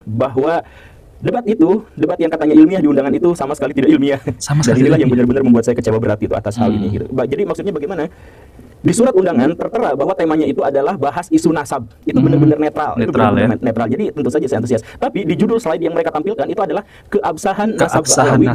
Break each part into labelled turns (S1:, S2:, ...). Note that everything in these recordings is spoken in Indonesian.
S1: bahwa debat yang katanya ilmiah di undangan itu sama sekali tidak ilmiah. Dan inilah yang benar-benar membuat saya kecewa berat itu atas hal ini gitu. Jadi maksudnya bagaimana? Di surat undangan tertera bahwa temanya itu adalah bahas isu nasab. Itu benar-benar netral. Itu benar-benar netral. Jadi tentu saja saya antusias. Tapi di judul slide yang mereka tampilkan itu adalah keabsahan nasab Ba'lawi.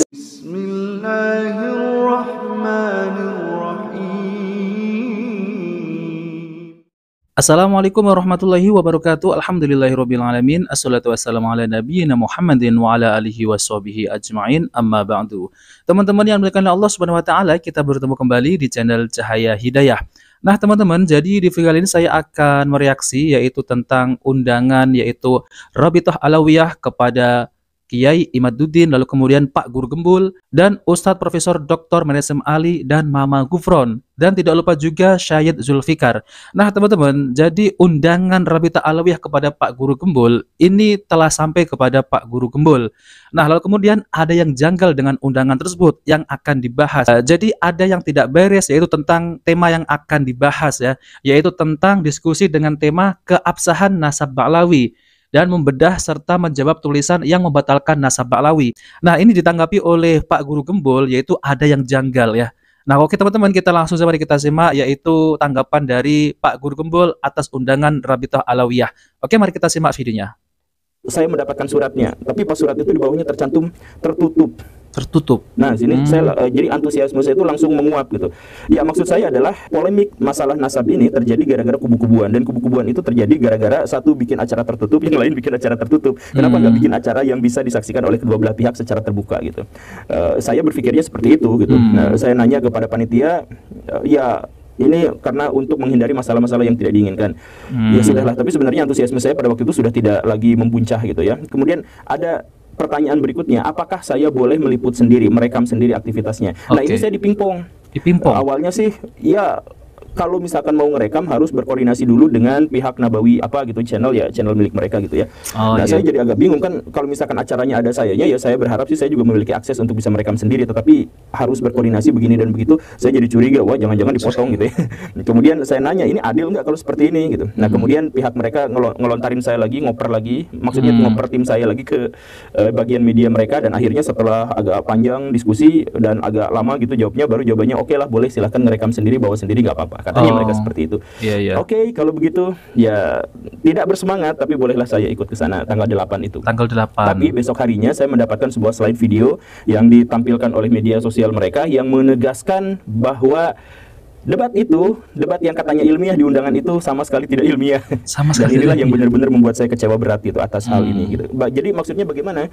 S2: Assalamualaikum warahmatullahi wabarakatuh. Alhamdulillahirabbil alamin. Assalatu wassalamu ala nabiyyina Muhammadin wa ala alihi washabihi ajmain. Amma ba'du. Teman-teman yang dimuliakan Allah Subhanahu wa taala, kita bertemu kembali di channel Cahaya Hidayah. Nah, teman-teman, jadi di video kali ini saya akan mereaksi yaitu tentang undangan yaitu Rabithah Alawiyah kepada Kiai Imaduddin, lalu kemudian Pak Guru Gembul, dan Ustadz Profesor Dr. Menesem Ali, dan Mama Gufron. Dan tidak lupa juga Syed Zulfikar. Nah, teman-teman, jadi undangan Rabithah Alawiyah kepada Pak Guru Gembul ini telah sampai kepada Pak Guru Gembul. Nah, lalu kemudian ada yang janggal dengan undangan tersebut yang akan dibahas. Jadi ada yang tidak beres, yaitu tentang tema yang akan dibahas ya, yaitu tentang diskusi dengan tema keabsahan nasab Ba'lawi dan membedah serta menjawab tulisan yang membatalkan nasab Ba'lawi. Nah, ini ditanggapi oleh Pak Guru Gembul, yaitu ada yang janggal ya. Nah, oke teman-teman, kita langsung saja mari kita simak yaitu tanggapan dari Pak Guru Gembul atas undangan Rabithah Alawiyah. Oke, mari kita simak videonya.
S1: Saya mendapatkan suratnya, tapi pas surat itu di bawahnya tercantum tertutup. Nah, sini saya jadi antusiasme saya itu langsung menguap gitu. Ya, maksud saya adalah polemik masalah nasab ini terjadi gara-gara kubu-kubuan, dan kubu-kubuan itu terjadi gara-gara satu bikin acara tertutup, yang lain bikin acara tertutup. Kenapa nggak bikin acara yang bisa disaksikan oleh kedua belah pihak secara terbuka gitu? Saya berpikirnya seperti itu gitu. Nah, saya nanya kepada panitia, ya ini karena untuk menghindari masalah-masalah yang tidak diinginkan. Ya sudahlah, tapi sebenarnya antusiasme saya pada waktu itu sudah tidak lagi mempuncah gitu ya. Kemudian ada pertanyaan berikutnya, apakah saya boleh meliput sendiri, merekam sendiri aktivitasnya? Nah, ini saya dipingpong. Awalnya sih, ya kalau misalkan mau ngerekam harus berkoordinasi dulu dengan pihak Nabawi apa gitu, channel milik mereka gitu ya. Saya jadi agak bingung kan, kalau misalkan acaranya ada sayanya, ya saya berharap sih saya juga memiliki akses untuk bisa merekam sendiri, tetapi harus berkoordinasi begini dan begitu. Saya jadi curiga, wah jangan-jangan dipotong gitu ya. Kemudian saya nanya, ini adil nggak kalau seperti ini gitu. Nah, kemudian pihak mereka ngelontarin saya lagi, ngoper lagi, maksudnya ngoper tim saya lagi ke bagian media mereka, dan akhirnya setelah agak panjang diskusi dan agak lama gitu jawabannya oke lah, boleh silahkan ngerekam sendiri, bawa sendiri, nggak apa-apa. Katanya mereka seperti itu. Oke, kalau begitu ya tidak bersemangat, tapi bolehlah saya ikut ke sana tanggal 8 itu. Tanggal 8. Tapi besok harinya saya mendapatkan sebuah slide video yang ditampilkan oleh media sosial mereka yang menegaskan bahwa debat yang katanya ilmiah di undangan itu sama sekali tidak ilmiah. Dan inilah yang benar-benar membuat saya kecewa berat itu atas hal ini gitu. Jadi maksudnya bagaimana?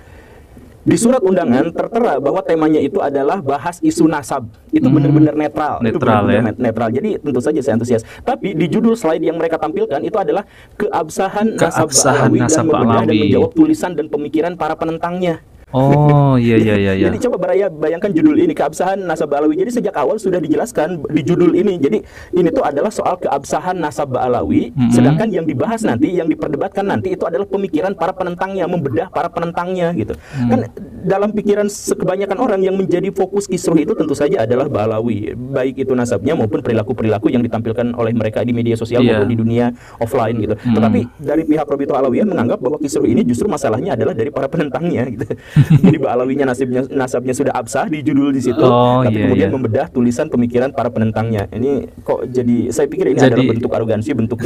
S1: Di surat undangan tertera bahwa temanya itu adalah bahas isu nasab. Itu benar-benar netral. Netral. Jadi tentu saja saya antusias. Tapi di judul slide yang mereka tampilkan itu adalah keabsahan nasab Ba'lawi dan membedah dan menjawab tulisan dan pemikiran para penentangnya. Jadi coba bayangkan judul ini, keabsahan nasab Ba'lawi. Jadi sejak awal sudah dijelaskan di judul ini. Jadi ini tuh adalah soal keabsahan nasab Ba'lawi, sedangkan yang dibahas nanti, yang diperdebatkan nanti itu adalah pemikiran para penentangnya, membedah para penentangnya gitu. Kan dalam pikiran kebanyakan orang yang menjadi fokus kisruh itu tentu saja adalah Ba'lawi, baik itu nasabnya maupun perilaku-perilaku yang ditampilkan oleh mereka di media sosial maupun di dunia offline gitu. Tetapi dari pihak Rabithah Alawiyah menganggap bahwa kisruh ini justru masalahnya adalah dari para penentangnya gitu. Jadi Ba'lawinya nasabnya sudah absah di judul di situ, tapi kemudian membedah tulisan pemikiran para penentangnya. Ini kok jadi, saya pikir ini adalah bentuk arogansi, bentuk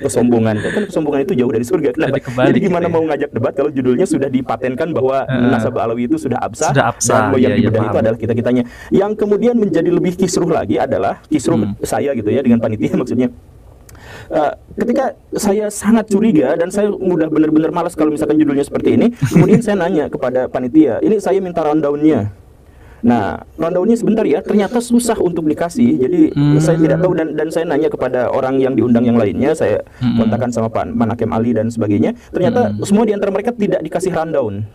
S1: kesombongan. Kan kesombongan itu jauh dari surga. Jadi gimana mau ngajak debat kalau judulnya sudah dipatenkan bahwa nasab Ba'lawi itu sudah absah dan yang dibedah itu adalah kita-kitanya. Yang kemudian menjadi lebih kisruh lagi adalah kisruh saya gitu ya dengan panitia maksudnya. Ketika saya sangat curiga dan saya udah benar-benar malas kalau misalkan judulnya seperti ini, kemudian saya nanya kepada panitia, ini saya minta rundown-nya. Nah, rundown-nya sebentar ya, ternyata susah untuk dikasih. Jadi saya tidak tahu, dan saya nanya kepada orang yang diundang yang lainnya, saya kontakkan sama Pak Manakem Ali dan sebagainya. Ternyata semua di antara mereka tidak dikasih rundown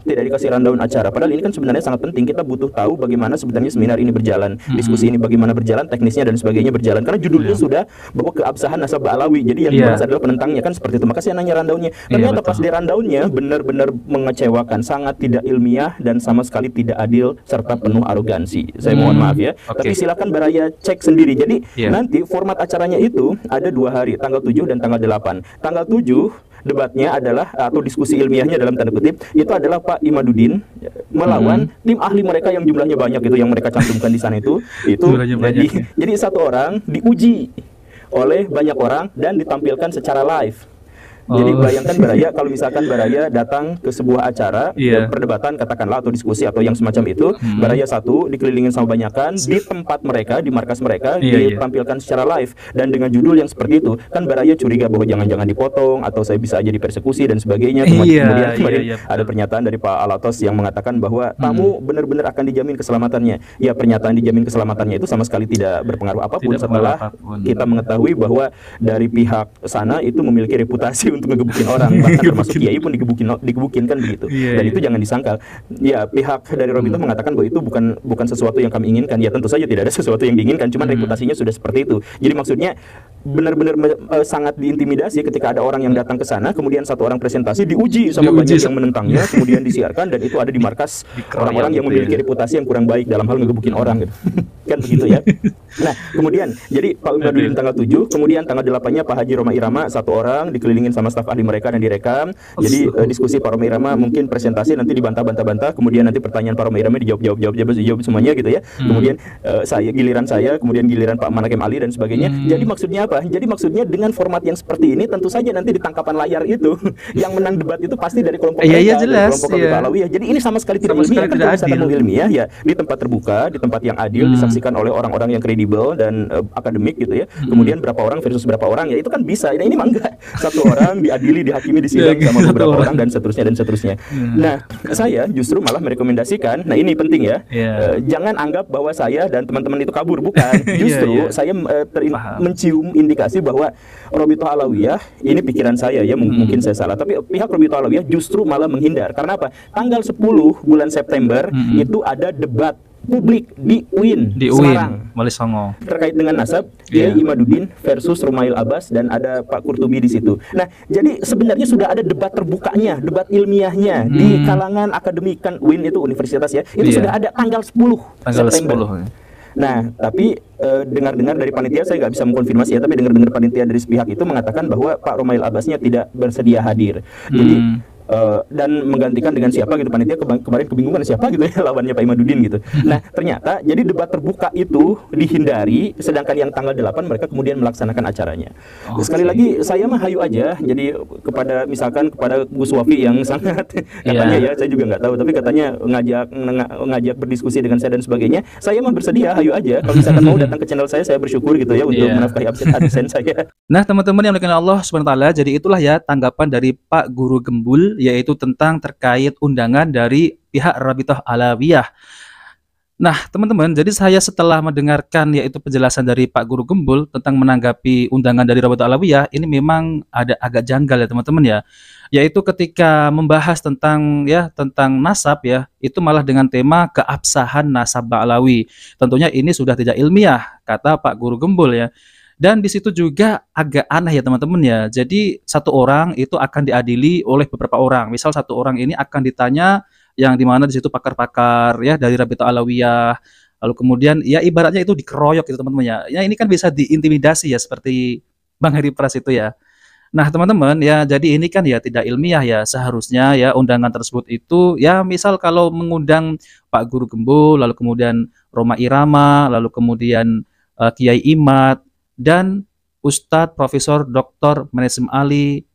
S1: acara. Padahal ini kan sebenarnya sangat penting. Kita butuh tahu bagaimana sebenarnya seminar ini berjalan, diskusi ini bagaimana berjalan, teknisnya dan sebagainya berjalan. Karena judulnya sudah bahwa keabsahan nasab Ba'lawi. Jadi yang dibahas adalah penentangnya kan seperti itu. Maka saya nanya rundown-nya. Ternyata pas di rundown-nya benar-benar mengecewakan, sangat tidak ilmiah dan sama sekali tidak adil serta penuh arogansi. Saya mohon maaf ya. Tapi silakan Baraya cek sendiri. Jadi nanti format acaranya itu ada 2 hari, tanggal 7 dan tanggal 8. Tanggal 7 debatnya adalah atau diskusi ilmiahnya dalam tanda kutip itu adalah Pak Imaduddin melawan tim ahli mereka yang jumlahnya banyak itu yang mereka cantumkan di sana itu jadi satu orang diuji oleh banyak orang dan ditampilkan secara live. Jadi bayangkan Baraya kalau misalkan Baraya datang ke sebuah acara perdebatan katakanlah atau diskusi atau yang semacam itu, Baraya satu dikelilingin sama banyakan di tempat mereka, di markas mereka ditampilkan secara live dan dengan judul yang seperti itu, kan Baraya curiga bahwa jangan-jangan dipotong atau saya bisa aja dipersekusi dan sebagainya. Kemudian ada pernyataan dari Pak Alatos yang mengatakan bahwa tamu benar-benar akan dijamin keselamatannya. Ya, pernyataan dijamin keselamatannya itu sama sekali tidak berpengaruh apapun setelah kita mengetahui bahwa dari pihak sana itu memiliki reputasi untuk ngegebukin orang, bahkan termasuk kiai pun digebukin kan begitu. Dan itu jangan disangkal. Ya, pihak dari Robito mengatakan bahwa itu bukan sesuatu yang kami inginkan. Ya, tentu saja tidak ada sesuatu yang diinginkan, cuman reputasinya sudah seperti itu. Jadi maksudnya benar-benar sangat diintimidasi ketika ada orang yang datang ke sana, kemudian satu orang presentasi diuji sama banyak yang menentangnya, kemudian disiarkan dan itu ada di markas orang-orang yang memiliki reputasi yang kurang baik dalam hal ngegebukin orang gitu. Kan begitu ya. Nah, kemudian jadi Pak Imaduddin tanggal 7, kemudian tanggal 8-nya Pak Haji Roma Irama satu orang dikelilingin sama staf ahli mereka dan direkam. Jadi diskusi Pak Roma Irama mungkin presentasi nanti dibantah-bantah, kemudian nanti pertanyaan Pak Roma Irama dijawab semuanya gitu ya. Kemudian giliran saya, kemudian giliran Pak Manakem Ali dan sebagainya. Jadi maksudnya apa? Jadi maksudnya dengan format yang seperti ini tentu saja nanti di tangkapan layar itu yang menang debat itu pasti dari kelompok mereka, dari kelompok Robito Alawiyah. Jadi ini sama sekali tidak ilmiah. Kan kalau misalkan mau ilmiah ya di tempat terbuka, di tempat yang adil, disaksikan oleh orang-orang yang kredibel dan akademik gitu ya. Kemudian berapa orang versus berapa orang ya itu kan bisa. Nah, ini mah enggak. Satu orang diadili, dihakimi, disidang sama beberapa orang dan seterusnya. Nah, saya justru malah merekomendasikan, nah ini penting ya. Jangan anggap bahwa saya dan teman-teman itu kabur, bukan. Justru saya mencium indikasi bahwa Robito Alawiyah, ini pikiran saya ya, mungkin saya salah, tapi pihak Robito Alawiyah justru malah menghindar. Karena apa? Tanggal 10 bulan September itu ada debat publik di UIN Semarang,
S2: Wali Songo,
S1: terkait dengan nasab Kiai Imaduddin versus Rumail Abbas dan ada Pak Kurtubi di situ. Nah, jadi sebenarnya sudah ada debat terbukanya, debat ilmiahnya di kalangan akademik kan UIN itu universitas ya. Itu sudah ada tanggal 10 September. Nah, tapi dengar-dengar dari panitia, saya nggak bisa mengkonfirmasi ya, tapi dengar-dengar panitia dari pihak itu mengatakan bahwa Pak Rumail Abbasnya tidak bersedia hadir. Jadi dan menggantikan dengan siapa gitu, panitia kemarin kebingungan siapa gitu ya lawannya Pak Imaduddin gitu. Nah, ternyata jadi debat terbuka itu dihindari, sedangkan yang tanggal 8 mereka kemudian melaksanakan acaranya. Sekali lagi saya mah hayu aja. Jadi kepada Gus Wafi yang sangat katanya ya, saya juga nggak tahu, tapi katanya ngajak berdiskusi dengan saya dan sebagainya. Saya mah bersedia, hayu aja. Kalau misalkan mau datang ke channel saya bersyukur gitu ya untuk menafkahi absen saya.
S2: Nah, teman-teman yang dimuliakan Allah Subhanahu wa taala, jadi itulah ya tanggapan dari Pak Guru Gembul, yaitu tentang terkait undangan dari pihak Rabithah Alawiyah. Nah, teman-teman, jadi saya setelah mendengarkan yaitu penjelasan dari Pak Guru Gembul tentang menanggapi undangan dari Rabithah Alawiyah, ini memang ada agak janggal ya teman-teman ya. Yaitu ketika membahas tentang nasab ya, itu malah dengan tema keabsahan nasab Ba'alawi. Tentunya ini sudah tidak ilmiah, kata Pak Guru Gembul ya. Dan di situ juga agak aneh ya teman-teman ya. Jadi satu orang itu akan diadili oleh beberapa orang. Misal satu orang ini akan ditanya yang dimana di situ pakar-pakar ya dari Rabithah Alawiyah. Lalu kemudian ya ibaratnya itu dikeroyok gitu teman-teman ya. Ya ini kan bisa diintimidasi ya seperti Bang Heri Pras itu ya. Nah teman-teman ya, jadi ini kan ya tidak ilmiah ya. Seharusnya ya undangan tersebut itu ya misal kalau mengundang Pak Guru Gembul, lalu kemudian Roma Irama, lalu kemudian Kiai Imad dan Ustadz Profesor Dr. Menesem Ali,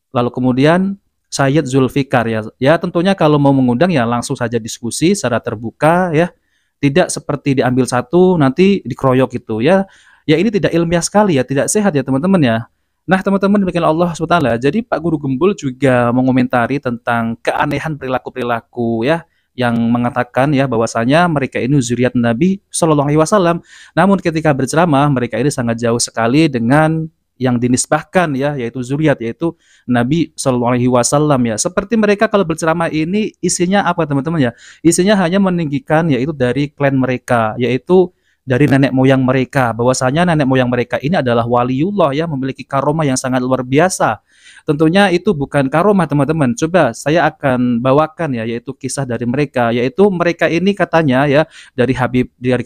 S2: lalu kemudian Sayyid Zulfikar ya. Ya tentunya kalau mau mengundang ya langsung saja diskusi secara terbuka ya. Tidak seperti diambil satu nanti dikeroyok gitu ya. Ya ini tidak ilmiah sekali ya, tidak sehat ya teman-teman ya. Nah teman-teman demikian Allah SWT. Jadi Pak Guru Gembul juga mengomentari tentang keanehan perilaku-perilaku ya, yang mengatakan ya bahwasanya mereka ini zuriat Nabi Shallallahu Alaihi Wasallam. Namun ketika berceramah mereka ini sangat jauh sekali dengan yang dinisbahkan ya, yaitu zuriat, yaitu Nabi Shallallahu Alaihi Wasallam ya. Seperti mereka kalau berceramah ini isinya apa teman-teman ya? Isinya hanya meninggikan yaitu dari klan mereka, yaitu dari nenek moyang mereka, bahwasanya nenek moyang mereka ini adalah waliullah ya, memiliki karomah yang sangat luar biasa. Tentunya itu bukan karomah teman-teman. Coba saya akan bawakan ya, yaitu kisah dari mereka, yaitu mereka ini katanya ya, dari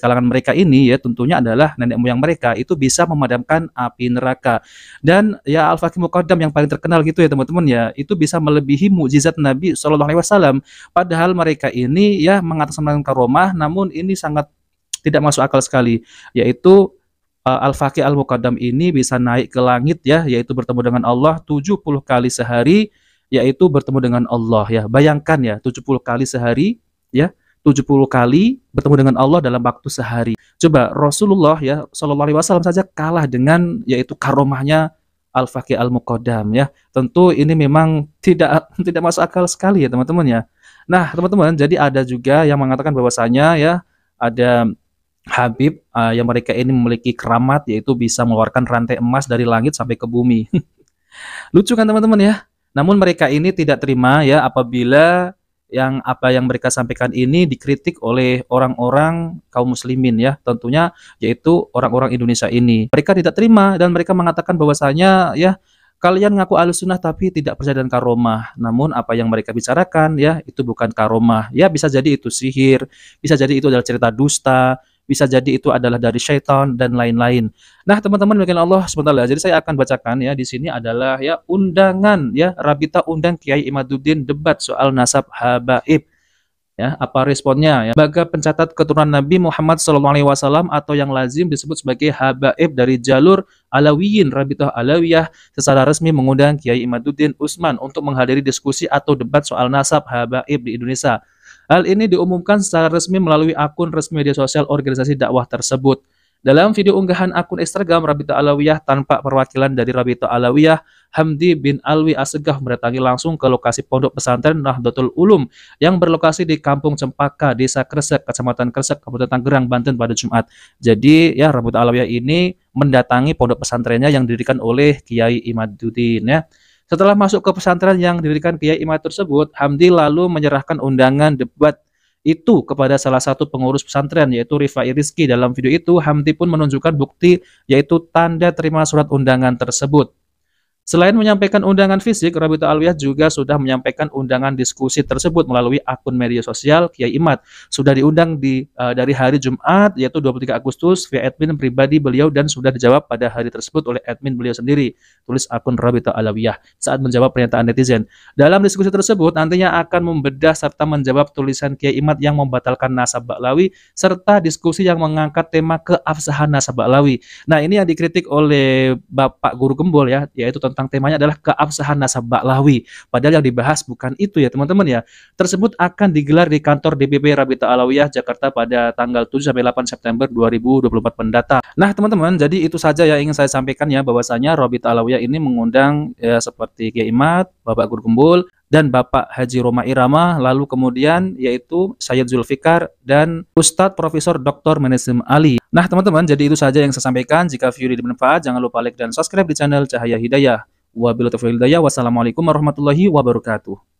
S2: kalangan mereka ini ya, tentunya adalah nenek moyang mereka itu bisa memadamkan api neraka. Dan ya Al-Fakih Muqaddam yang paling terkenal gitu ya teman-teman ya, itu bisa melebihi mukjizat Nabi Shallallahu Alaihi Wasallam. Padahal mereka ini ya mengatasnamakan karomah, namun ini sangat tidak masuk akal sekali, yaitu Al-Faqih Al-Muqaddam ini bisa naik ke langit ya, yaitu bertemu dengan Allah 70 kali sehari, yaitu bertemu dengan Allah ya. Bayangkan ya, 70 kali sehari ya, 70 kali bertemu dengan Allah dalam waktu sehari. Coba Rasulullah ya Shallallahu Alaihi Wasallam saja kalah dengan yaitu karomahnya Al-Faqih Al-Muqaddam ya. Tentu ini memang tidak masuk akal sekali ya teman-teman ya. Nah, teman-teman, jadi ada juga yang mengatakan bahwasanya ya ada Habib yang mereka ini memiliki keramat, yaitu bisa mengeluarkan rantai emas dari langit sampai ke bumi. Lucu kan teman-teman ya? Namun mereka ini tidak terima ya apabila apa yang mereka sampaikan ini dikritik oleh orang-orang kaum muslimin ya, tentunya yaitu orang-orang Indonesia ini. Mereka tidak terima dan mereka mengatakan bahwasanya ya, kalian ngaku Ahlussunnah tapi tidak percaya dengan karomah. Namun apa yang mereka bicarakan ya itu bukan karomah. Ya bisa jadi itu sihir, bisa jadi itu adalah cerita dusta, bisa jadi itu adalah dari syaitan dan lain-lain. Nah, teman-teman, bagi Allah sebentar ya. Jadi saya akan bacakan ya, di sini adalah ya undangan ya, Rabita undang Kiai Imaduddin debat soal nasab habaib. Ya, apa responnya ya? Lembaga pencatat keturunan Nabi Muhammad SAW atau yang lazim disebut sebagai habaib dari jalur Alawiyin Rabitah Alawiyah secara resmi mengundang Kiai Imaduddin Utsman untuk menghadiri diskusi atau debat soal nasab habaib di Indonesia. Hal ini diumumkan secara resmi melalui akun resmi media sosial organisasi dakwah tersebut. Dalam video unggahan akun Instagram Rabita Alawiyah tanpa perwakilan dari Rabita Alawiyah, Hamdi bin Alwi Assegaf mendatangi langsung ke lokasi pondok pesantren Nahdlatul Ulum yang berlokasi di Kampung Cempaka, Desa Kresek, Kecamatan Kresek, Kabupaten Tangerang, Banten pada Jumat. Jadi ya Rabita Alawiyah ini mendatangi pondok pesantrennya yang didirikan oleh Kiai Imaduddin ya. Setelah masuk ke pesantren yang didirikan Kiai Imad tersebut, Hamdi lalu menyerahkan undangan debat itu kepada salah satu pengurus pesantren yaitu Rifai Rizki. Dalam video itu, Hamdi pun menunjukkan bukti yaitu tanda terima surat undangan tersebut. Selain menyampaikan undangan fisik, Rabita Alawiyah juga sudah menyampaikan undangan diskusi tersebut melalui akun media sosial Kiai Imad. Sudah diundang dari hari Jumat, yaitu 23 Agustus, via admin pribadi beliau dan sudah dijawab pada hari tersebut oleh admin beliau sendiri, tulis akun Rabita Alawiyah saat menjawab pernyataan netizen. Dalam diskusi tersebut, nantinya akan membedah serta menjawab tulisan Kiai Imad yang membatalkan nasab Ba'lawi, serta diskusi yang mengangkat tema keabsahan nasab Ba'lawi. Nah, ini yang dikritik oleh Bapak Guru Gembol ya, yaitu tentang temanya adalah keabsahan nasab Ba'lawi. Padahal yang dibahas bukan itu ya teman-teman ya. Tersebut akan digelar di kantor DPP Rabita Alawiyah Jakarta pada tanggal 7-8 September 2024 mendatang. Nah teman-teman, jadi itu saja yang ingin saya sampaikan ya, bahwasanya Rabita Alawiyah ini mengundang ya seperti Kiai Imad, Bapak Guru Gembul, dan Bapak Haji Roma Irama, lalu kemudian yaitu Syed Zulfikar dan Ustadz Profesor Dr. Manesim Ali. Nah teman-teman, jadi itu saja yang saya sampaikan. Jika video ini bermanfaat, jangan lupa like dan subscribe di channel Cahaya Hidayah. Wabillahi taufiq wal hidayah. Wassalamualaikum warahmatullahi wabarakatuh.